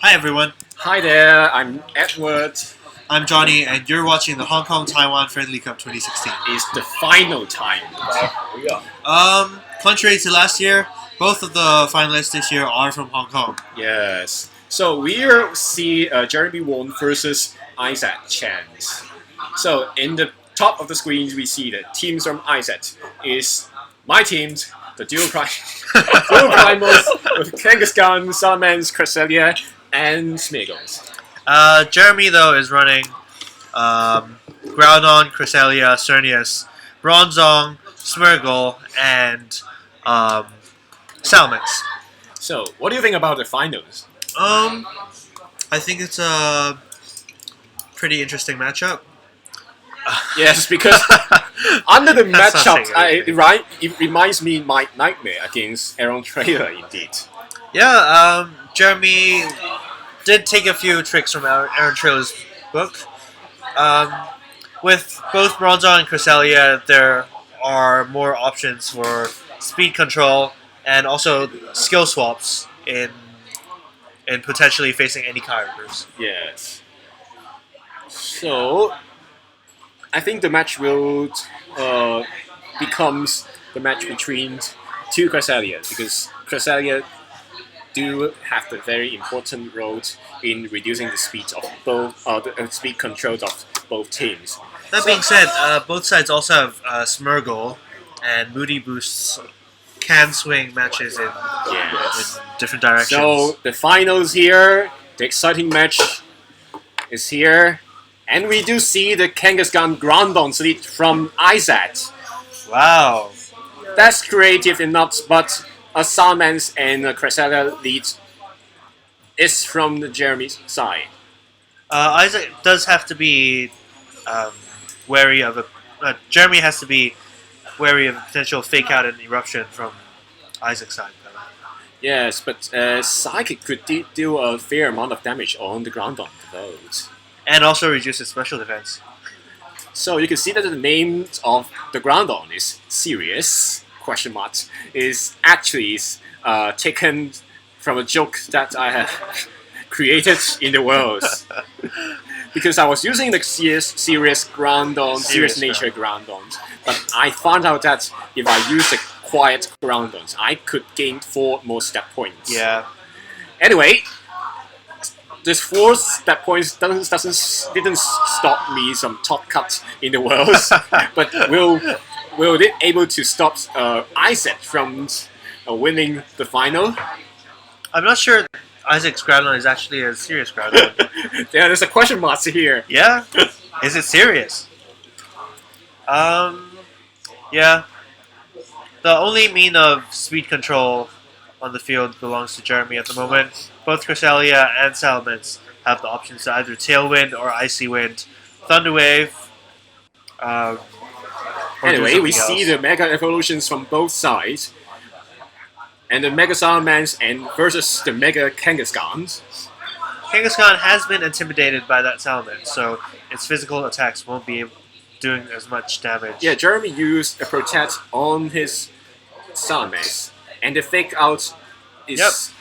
Hi everyone, Hi there, I'm Edward. I'm Johnny and you're watching the Hong Kong-Taiwan Friendly Cup 2016. It's the final time. Contrary to last year, both of the finalists this year are from Hong Kong. Yes. So we'll see Jeremy Wong versus Issac chance. So in the top of the screen, we see the teams from Issac is my teams, the dual primals with Kangaskhan, Salamence, Cresselia, and Smeagol's. Jeremy though is running Groudon, Cresselia, Cernius, Bronzong, Smeargle, and Salamence. So what do you think about the finals? I think it's a pretty interesting matchup. Yes, because under the That's not matchup, saying it reminds me my nightmare against Aaron Trailer indeed. Yeah, Jeremy did take a few tricks from Aaron Trailer's book. With both Bronzong and Cresselia, there are more options for speed control and also skill swaps in potentially facing any characters. Yes. So I think the match will becomes the match between two Cresselia because Cresselia do have the very important role in reducing the speed of both the speed control of both teams. That being said, both sides also have Smeargle, and Moody Boosts can swing matches in different directions. So the finals here, the exciting match is here, and we do see the Kangaskhan Groudon lead from Issac. Wow. That's creative enough, but a Salamence and a Cresselia lead is from the Jeremy's side. Isaac does have to be wary of a. Jeremy has to be wary of a potential fake out and eruption from Isaac's side. Yes, but Psychic could deal a fair amount of damage on the Groudon vote. And also reduce its special defense. So you can see that the name of the Groudon is serious. Question mark is actually taken from a joke that I have created in the world. Because I was using the serious Groudon, serious nature Groudon, but I found out that if I use the quiet Groudons, I could gain 4 more step points. Yeah. Anyway, this 4 step points didn't stop me from top cut in the world, but will it able to stop Isaac from winning the final? I'm not sure Isaac's Groudon is actually a serious Groudon. Yeah, there's a question mark here. Yeah? Is it serious? Yeah. The only mean of speed control on the field belongs to Jeremy at the moment. Both Cresselia and Salamence have the options to either Tailwind or Icy Wind, Thunder Wave. Anyway, we see the Mega Evolutions from both sides. And the Mega Salamence and versus the Mega Kangaskhan. Kangaskhan has been intimidated by that Salamence, so its physical attacks won't be doing as much damage. Yeah, Jeremy used a Protect on his Salamence, and the fake out is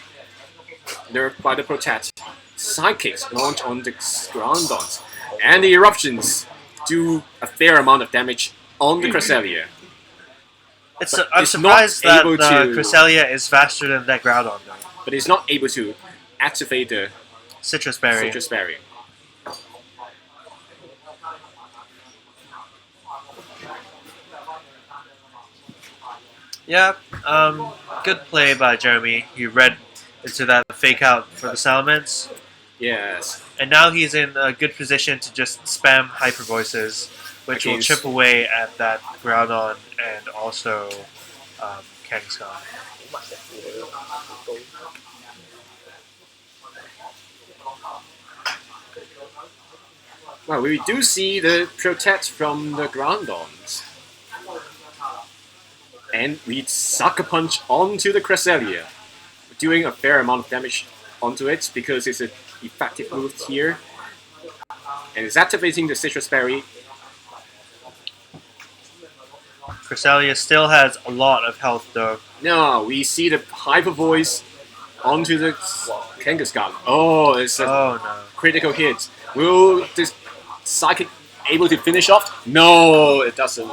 nerfed by the Protect. Sidekicks launch on the Groudons, and the Eruptions do a fair amount of damage on the Cresselia. I'm surprised that Cresselia is faster than that Groudon, though. But it's not able to activate the Citrus Berry. Citrus Berry. Yeah, good play by Jeremy. He read into that fake out for the Salamence. Yes. And now he's in a good position to just spam Hyper Voices, which will chip away at that Groudon and also Kangaskhan. Well, we do see the Protect from the Groudons. And we Sucker Punch onto the Cresselia, doing a fair amount of damage onto it because it's an effective move here. And it's activating the Citrus Berry. Cresselia still has a lot of health though. No, we see the Hyper Voice onto the Kangaskhan. Oh, it's a Oh no. critical hit. Will this psychic able to finish off? No, it doesn't.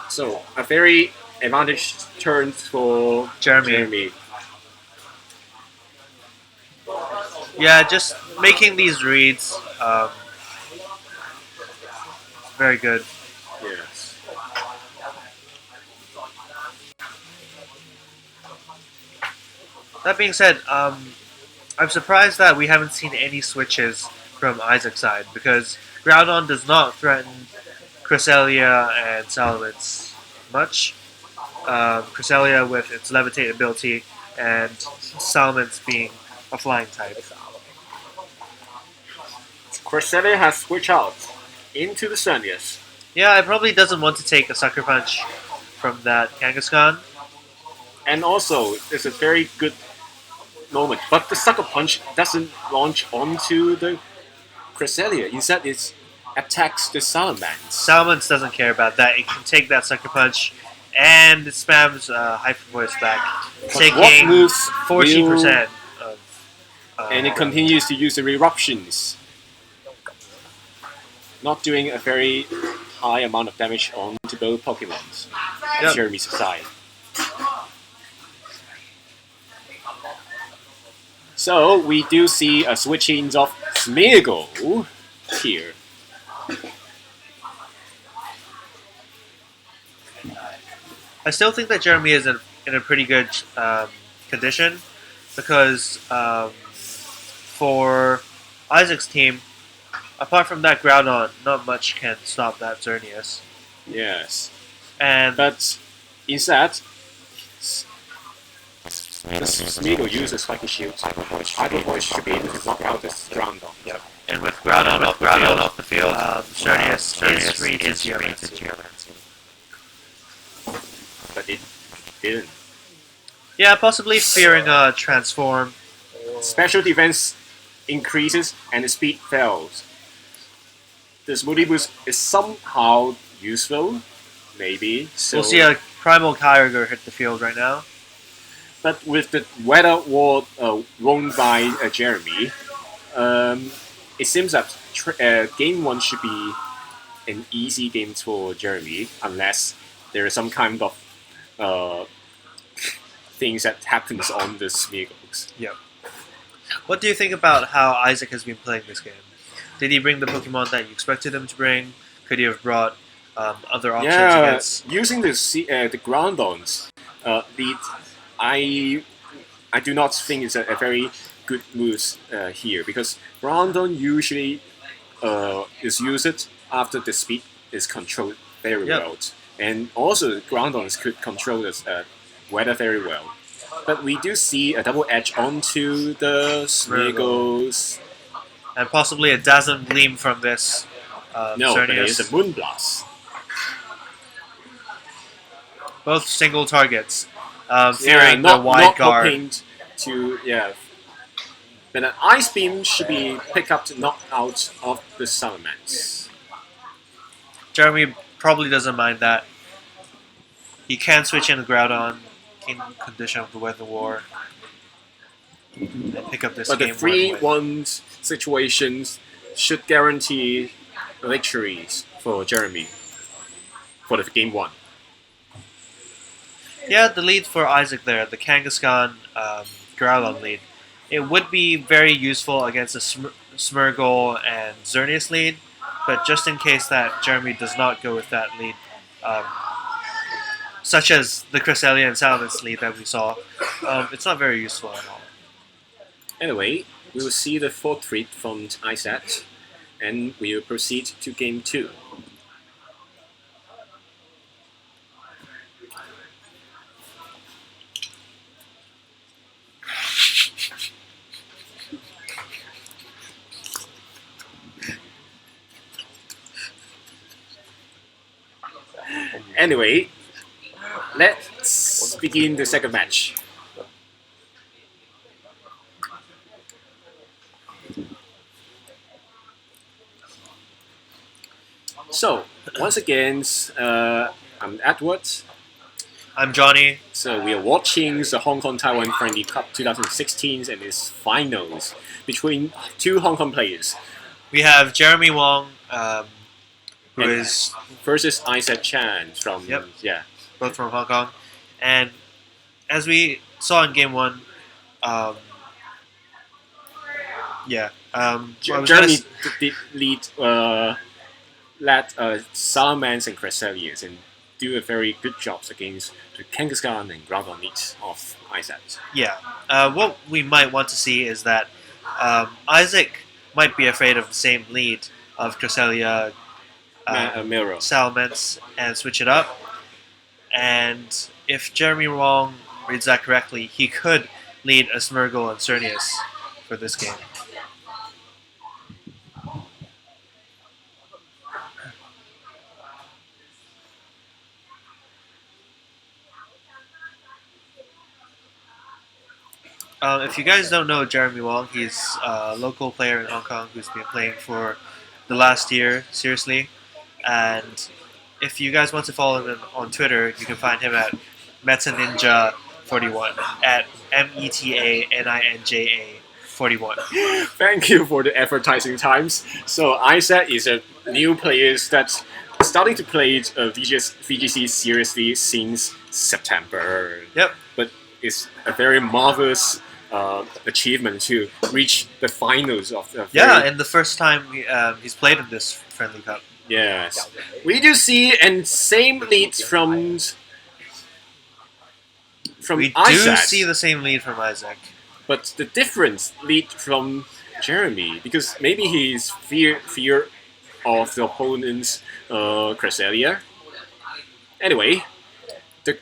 So a very advantage turn for Jeremy. Yeah, just making these reads. Very good. Yes. That being said, I'm surprised that we haven't seen any switches from Isaac's side because Groudon does not threaten Cresselia and Salamence much. Cresselia with its levitate ability and Salamence being a flying type. Cresselia has switched out into the Xerneas. Yeah, it probably doesn't want to take a sucker punch from that Kangaskhan. And also, it's a very good moment. But the sucker punch doesn't launch onto the Cresselia. Instead, it attacks the Salamence. Salamence doesn't care about that. It can take that sucker punch and it spams Hyper Voice back, taking 14% of. And it continues to use the eruptions, not doing a very high amount of damage onto both Pokemons. Yep. Jeremy's side. So we do see a switching of Smeargle here. I still think that Jeremy is in a pretty good condition because for Isaac's team, apart from that Groudon, not much can stop that Xerneas. Yes. And But instead, Smeargle uses Spiky Shield. Hyper Voice should be able to knock out this Groudon. Yep. And with Groudon off the field, Xerneas is free to Geomancy. But it didn't. Yeah, possibly fearing a transform. Special defense increases and the speed fails. This Moody Boost is somehow useful, maybe. So, We'll see a Primal Kyogre hit the field right now. but with the weather ward won by Jeremy, it seems that game 1 should be an easy game for Jeremy, unless there is some kind of things that happens on the Smeargles. Yep. What do you think about how Isaac has been playing this game? Did he bring the Pokemon that you expected him to bring? Could he have brought other options against? Using the Groundons lead, I do not think it's a very good move here because Groundon usually is used after the speed is controlled very well, and also Groundons could control the weather very well. But we do see a double edge onto the Smeargles. And possibly a Dazzling Gleam from this No, but Xerneas. it's a Moonblast. Both single targets. Fearing the wide not guard. hoping to But an Ice Beam should be picked up to knock out of the Salamence. Jeremy probably doesn't mind that. He can switch in the Groudon in condition of the Weather War. And pick up this But game. the 3-1 situations should guarantee victories for Jeremy for the game 1. Yeah, the lead for Isaac there, the Kangaskhan Groudon lead. It would be very useful against a Smeargle and Xerneas lead, but just in case that Jeremy does not go with that lead, such as the Cresselia and Salamence lead that we saw, it's not very useful at all. Anyway, we will see the 4th treat from Issac, and we will proceed to game 2. Anyway, let's begin the second match. So, once again, I'm Edward. I'm Johnny. So we are watching the Hong Kong-Taiwan Friendly Cup 2016 and its finals between two Hong Kong players. We have Jeremy Wong, who And is versus Issac Chan from both from Hong Kong, and as we saw in Game 1, Jeremy did lead led Salamans and Crescelians and do a very good job against the Kangaskhan and ground meat of Issac. What we might want to see is that Isaac might be afraid of the same lead of Cresselia, Mirror. Salamence, and switch it up. And if Jeremy Wong reads that correctly, he could lead a Smirgle and Cernius for this game. If you guys don't know Jeremy Wong, he's a local player in Hong Kong who's been playing for the last year, seriously. And if you guys want to follow him on Twitter, you can find him at MetaNinja41, at METANINJA41. Thank you for the advertising times. So Isaac is a new player that's starting to play VGC seriously since September. Yep. But it's a very marvelous achievement to reach the finals of the and the first time he's played in this friendly cup. Yes. We do see and same leads from We Isaac. do see the same lead from Isaac. But the difference lead from Jeremy because maybe he's fear of the opponent's Cresselia. Anyway, the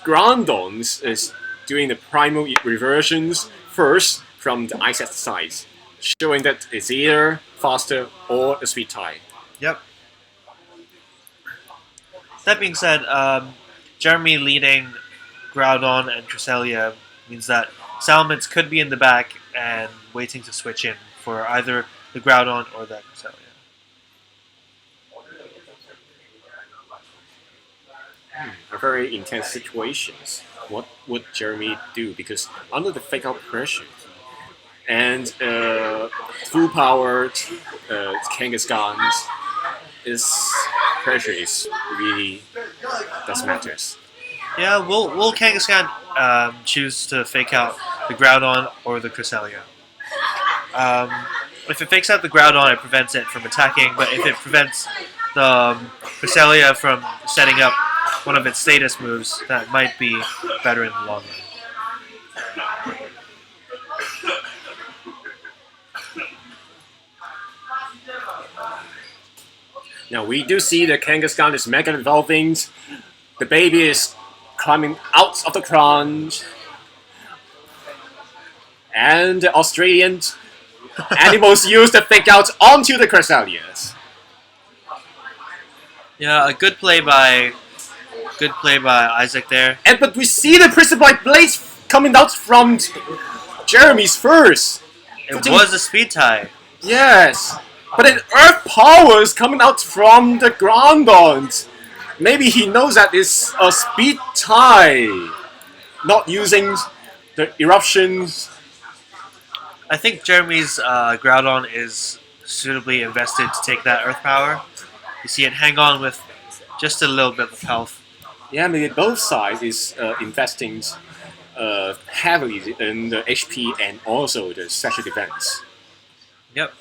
Groundons is doing the primal reversions first from the Isaac side, showing that it's either faster or a sweet tie. Yep. That being said, Jeremy leading Groudon and Cresselia means that Salamence could be in the back and waiting to switch in for either the Groudon or the Cresselia. A very intense situations. What would Jeremy do? Because under the fake out pressure and full powered Kangaskhan's pressure is really does matters. Yeah, will Kangaskhan choose to fake out the Groudon or the Cresselia? If it fakes out the Groudon, it prevents it from attacking, but if it prevents the Cresselia from setting up one of its status moves, that might be better in the long run. Now we do see the Kangaskhan is mega evolving. The baby is climbing out of the crunch. And the Australian animals use the fake out onto the Cresselias. Yeah, a good play by Isaac there. But we see the Prison Blight Blades coming out from Jeremy's first. It was a speed tie. Yes. But then Earth Power is coming out from the Groundons. Maybe he knows that it's a speed tie. Not using the eruptions. I think Jeremy's Groudon is suitably invested to take that Earth Power. You see it hang on with just a little bit of health. Yeah, maybe both sides is investing heavily in the HP and also the special defense. Yep.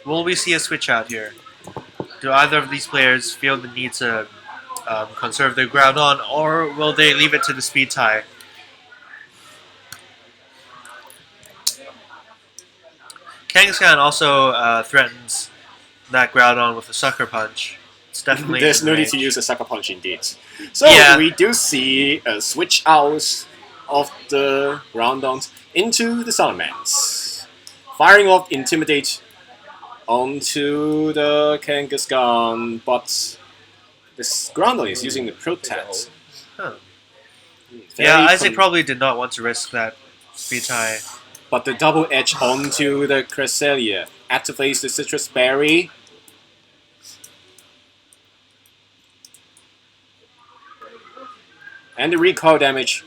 Will we see a switch out here? Do either of these players feel the need to conserve their Groudon, or will they leave it to the speed tie? Kangaskhan also threatens that Groudon with a Sucker Punch. It's definitely There's no need to use a Sucker Punch indeed. So we do see a switch out of the Groundons into the Salamence. Firing off Intimidate onto the Kangaskhan, but This Groundon is using the Protect. Huh. Very Yeah, Isaac con- probably did not want to risk that speed tie. But the double edge onto the Cresselia activates the Citrus Berry. And the recoil damage.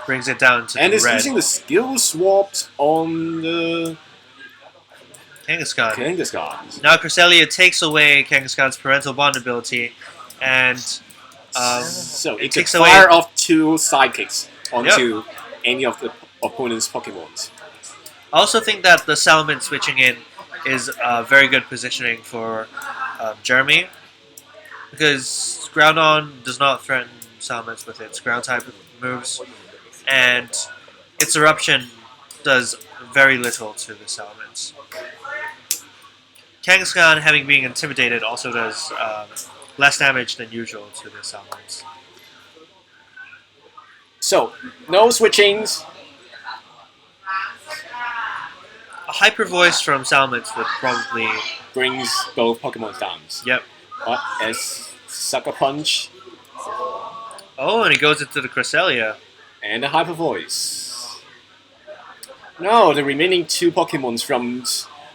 Brings it down to And the it's red. using the skill swapped on the Kangaskhan. Kangaskhan. Now Cresselia takes away Kangaskhan's parental bond ability, and So it takes can away. fire off 2 sidekicks onto any of the opponent's Pokemons. I also think that the Salmon switching in is very good positioning for Jeremy, because Groudon does not threaten Salmons with its ground type moves, and its Eruption does very little to the Salmons. Kangaskhan, having been intimidated, also does less damage than usual to the Salmons. So, no switchings. A Hyper Voice from Salmons would probably... Brings both Pokemon down. Yep. But as Sucker Punch Oh, and it goes into the Cresselia. and the Hyper Voice. No, the remaining 2 Pokemons from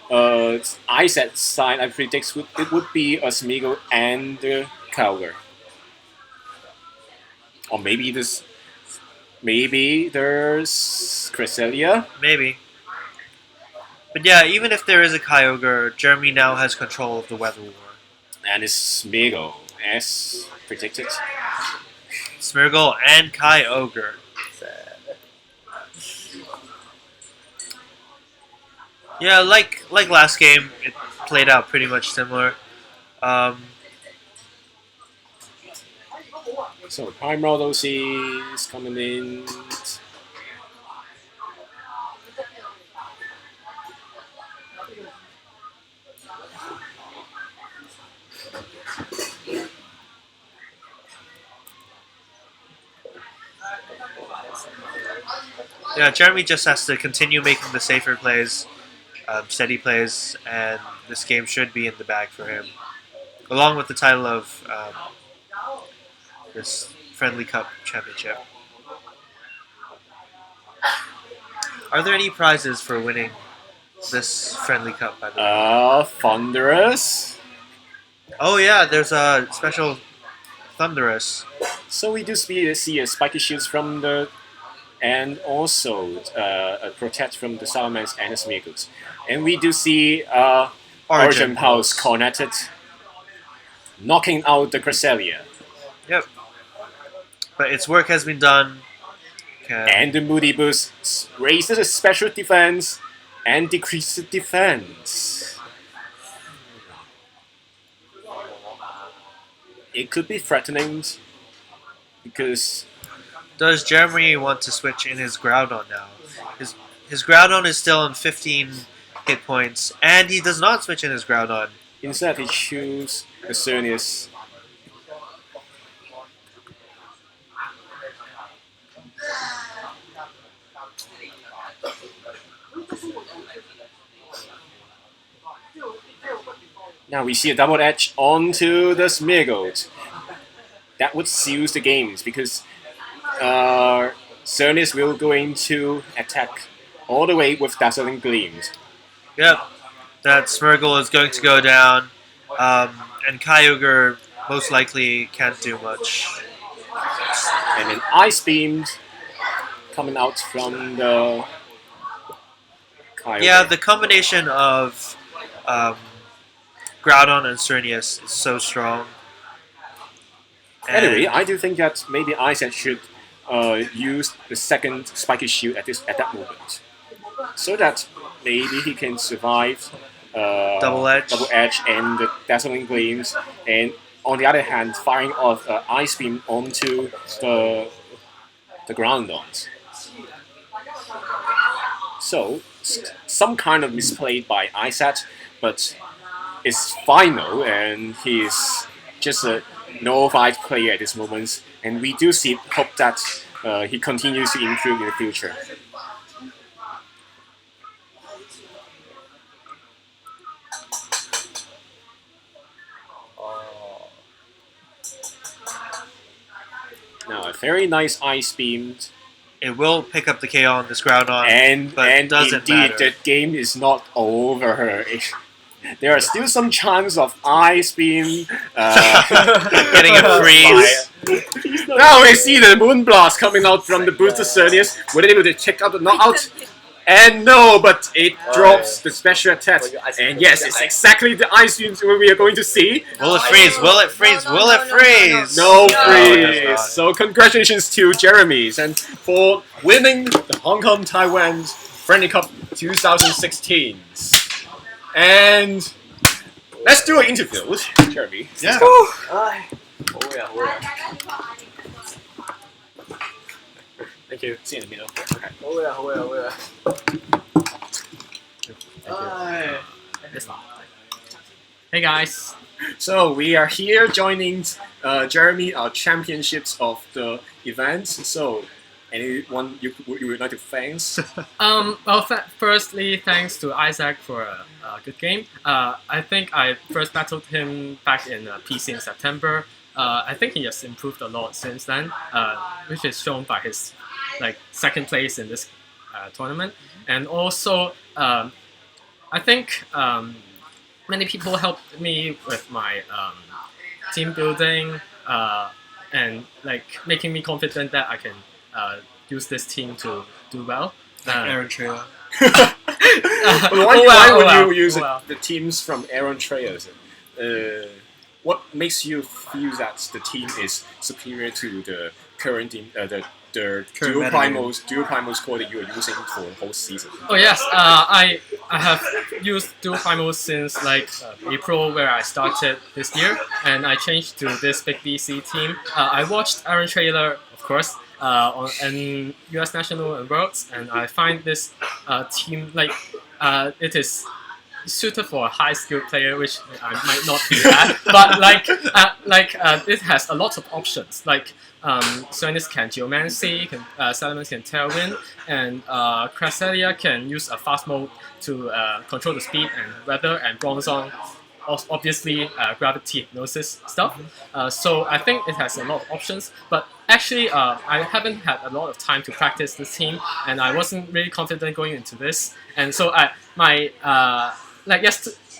Issac's side, I predict it would be a Smeagol and the Kyogre. Or maybe there's Cresselia. Maybe. But yeah, even if there is a Kyogre, Jeremy now has control of the Weather War. And it's Smeagol, as predicted. Smeargle and Kyogre. Yeah, like last game, it played out pretty much similar. So Primal OC is coming in. Yeah, Jeremy just has to continue making the safer plays, steady plays, and this game should be in the bag for him. Along with the title of this Friendly Cup Championship. Are there any prizes for winning this Friendly Cup, by the way? Thunderous. Oh yeah, there's a special Thunderous. So we do see a spiky shields from the, and also a protect from the Salamence and the Smeagol. And we do see Origin Pulse connected, knocking out the Cresselia. Yep. But its work has been done. And the Moody Boost raises the special defense and decreases defense. It could be threatening because Does Jeremy want to switch in his Groudon now? His Groudon is still on 15 hit points, and he does not switch in his Groudon. instead he chooses the Xerneas. Now we see a double edge onto the Smeagol. That would seal the games because Xerneas will going to attack all the way with Dazzling Gleams. Yep. That Smeargle is going to go down, and Kyogre most likely can't do much. And then Ice Beam coming out from the Kyogre. Yeah, the combination of Groudon and Xerneas is so strong. And Anyway, I do think that maybe Isaac should use the second Spiky Shield at that moment, so that maybe he can survive Double Edge and the Dazzling Gleams, and on the other hand, firing off Ice Beam onto the Groundons. So some kind of misplayed by Isaac, but it's final, and he's just a no-fight player at this moment, and we do hope that he continues to improve in the future. Now a very nice ice beam, It will pick up the KO on this ground on, but and doesn't indeed matter. the game is not over. There are still some chance of ice beam Getting a freeze. Now we see the moon blast coming out from the booster Cernius. Were they able to check out the knockout? And no, but it drops the special attack. And yes, it's exactly the ice beams we are going to see. Will it freeze? Will it freeze? Will it freeze? No it does freeze. not. So congratulations to Jeremy's and for winning the Hong Kong-Taiwan Friendly Cup 2016. And let's do an interview with Jeremy. Yeah. Thank you. See you in the middle. Okay. Hey guys. So we are here joining Jeremy, our championships of the event. So anyone you would like to thanks? Well, firstly, thanks to Isaac for a good game. I think I first battled him back in PC in September. I think he has improved a lot since then, which is shown by his second place in this tournament. And also, I think many people helped me with my team building and making me confident that I can use this team to do well. Aaron Trailer. Why would you use the teams from Aaron Treyers? What makes you feel that the team is superior to the current team, the dual primal score that you are using for the whole season? Oh yes, I have used dual primals since April, where I started this year, and I changed to this big BC team. I watched Aaron Trailer, of course, in US National and Worlds, and I find this team it is suited for a high skilled player, which I might not be at, but it has a lot of options. Cernis can Geomancy, Salamence can Tailwind, and Cresselia can use a fast mode to control the speed and weather, and Bronzong obviously gravity hypnosis stuff. So I think it has a lot of options, but actually I haven't had a lot of time to practice this team, and I wasn't really confident going into this, and so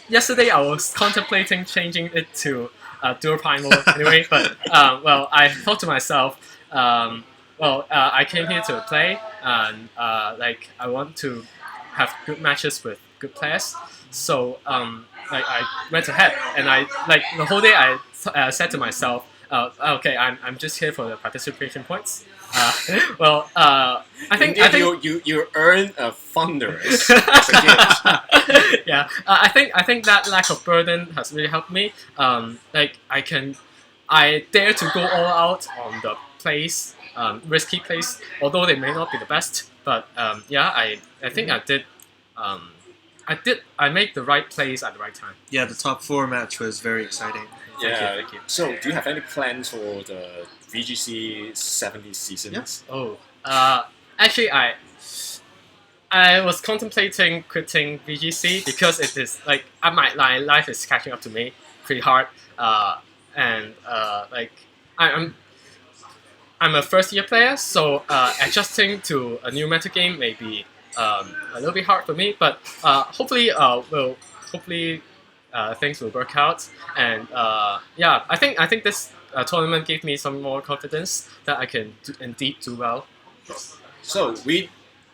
yesterday I was contemplating changing it to dual primal anyway, but well, I thought to myself, I came here to play, and I want to have good matches with good players, so I went ahead, and the whole day I said to myself, okay, I'm just here for the participation points. I think you earn a thunderous as a gift. Yeah, I think that lack of burden has really helped me. I dare to go all out on the plays, risky plays, although they may not be the best. But yeah, I think I did. I made the right plays at the right time. Yeah, the top 4 match was very exciting. Thank you. So, do you have any plans for the VGC 70 seasons? Yeah. Oh, actually, I was contemplating quitting VGC because it is my life is catching up to me pretty hard, and I'm a first year player, so adjusting to a new meta game may be a little bit hard for me, but hopefully things will work out, and yeah, I think this tournament gave me some more confidence that I can indeed do well. So we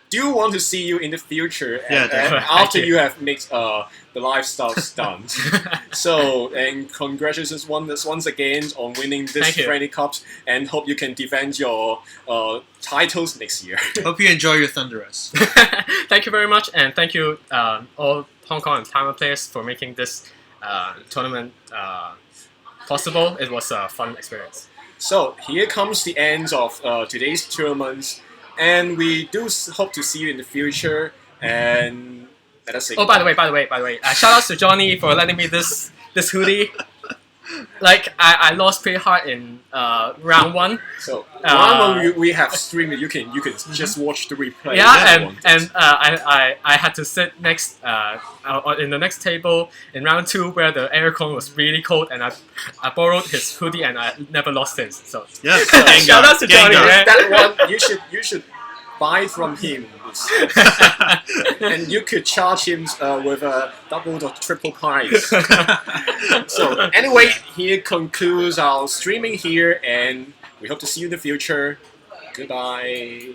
do want to see you in the future, and definitely. after you have made the live stuff done. So, and congratulations once again on winning this Friendly Cup, and hope you can defend your titles next year. Hope you enjoy your Thunderous. Thank you very much, and thank you all Hong Kong and Taiwan players for making this tournament possible. It was a fun experience. So here comes the end of today's tournament, and we do hope to see you in the future. And let us say. Oh, by the way, shout outs to Johnny for lending me this hoodie. like I lost pretty hard in round 1. So Uh, we have streamed. You can just watch the replay. Yeah, Never and wanted. I had to sit next in the next table in round 2 where the aircon was really cold, and I borrowed his hoodie and I never lost since. So Yeah, shout out to Johnny, Gengar. man. That one you should buy from him, and you could charge him with a double or triple price. So anyway, here concludes our streaming here, and we hope to see you in the future. Goodbye.